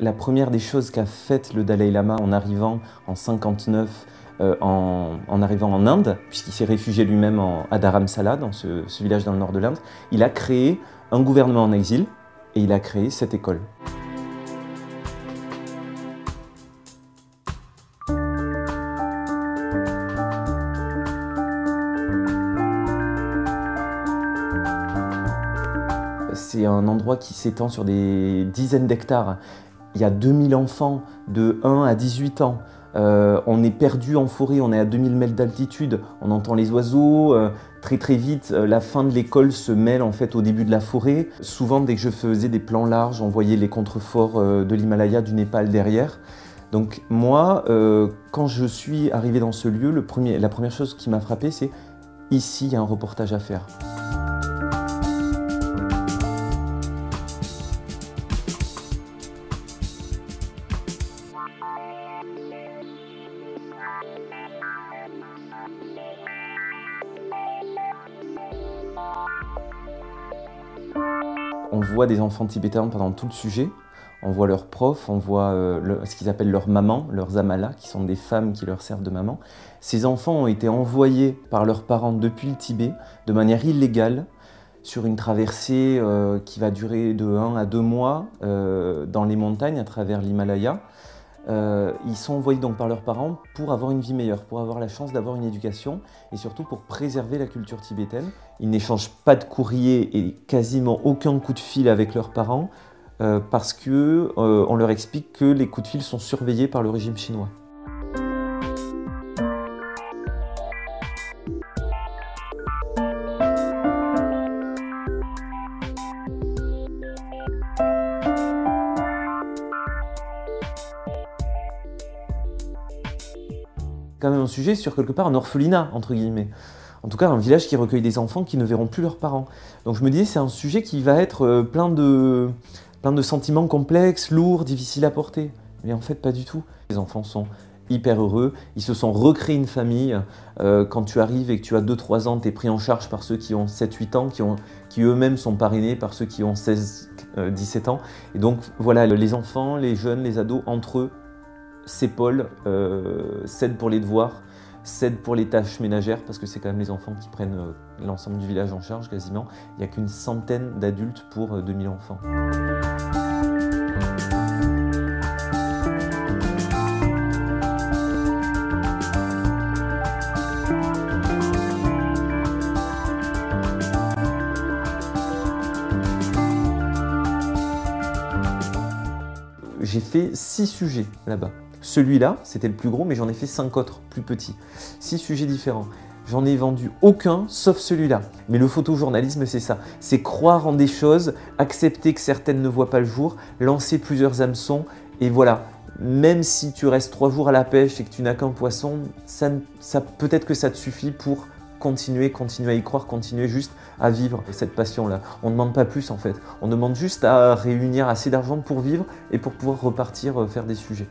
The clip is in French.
La première des choses qu'a faites le Dalai Lama en arrivant en 59, en arrivant en Inde, puisqu'il s'est réfugié lui-même à Dharamsala, dans ce village dans le nord de l'Inde, il a créé un gouvernement en exil et il a créé cette école. C'est un endroit qui s'étend sur des dizaines d'hectares. Il y a 2000 enfants de 1 à 18 ans. On est perdu en forêt, on est à 2000 mètres d'altitude, on entend les oiseaux. Très vite, la fin de l'école se mêle en fait au début de la forêt. Souvent, dès que je faisais des plans larges, on voyait les contreforts de l'Himalaya, du Népal derrière. Donc moi, quand je suis arrivé dans ce lieu, la première chose qui m'a frappé, c'est ici, il y a un reportage à faire. On voit des enfants tibétains pendant tout le sujet, on voit leurs profs, on voit ce qu'ils appellent leurs mamans, leurs amalas, qui sont des femmes qui leur servent de maman. Ces enfants ont été envoyés par leurs parents depuis le Tibet de manière illégale sur une traversée qui va durer de 1 à 2 mois dans les montagnes à travers l'Himalaya. Ils sont envoyés donc par leurs parents pour avoir une vie meilleure, pour avoir la chance d'avoir une éducation et surtout pour préserver la culture tibétaine. Ils n'échangent pas de courrier et quasiment aucun coup de fil avec leurs parents parce qu'on leur explique que les coups de fil sont surveillés par le régime chinois. Quand même un sujet sur quelque part un orphelinat, entre guillemets. En tout cas, un village qui recueille des enfants qui ne verront plus leurs parents. Donc je me disais, c'est un sujet qui va être plein de sentiments complexes, lourds, difficiles à porter. Mais en fait, pas du tout. Les enfants sont hyper heureux, ils se sont recréés une famille. Quand tu arrives et que tu as 2-3 ans, tu es pris en charge par ceux qui ont 7-8 ans, qui eux-mêmes sont parrainés par ceux qui ont 16-17 ans. Et donc voilà, les enfants, les jeunes, les ados, entre eux, s'épaulent, s'aident pour les devoirs, s'aident pour les tâches ménagères, parce que c'est quand même les enfants qui prennent l'ensemble du village en charge quasiment. Il n'y a qu'une centaine d'adultes pour 2000 enfants. J'ai fait 6 sujets là-bas. Celui-là, c'était le plus gros, mais j'en ai fait 5 autres, plus petits. 6 sujets différents. J'en ai vendu aucun, sauf celui-là. Mais le photojournalisme, c'est ça. C'est croire en des choses, accepter que certaines ne voient pas le jour, lancer plusieurs hameçons, et voilà. Même si tu restes 3 jours à la pêche et que tu n'as qu'un poisson, peut-être que ça te suffit pour continuer à y croire, continuer juste à vivre cette passion-là. On ne demande pas plus en fait. On demande juste à réunir assez d'argent pour vivre et pour pouvoir repartir faire des sujets.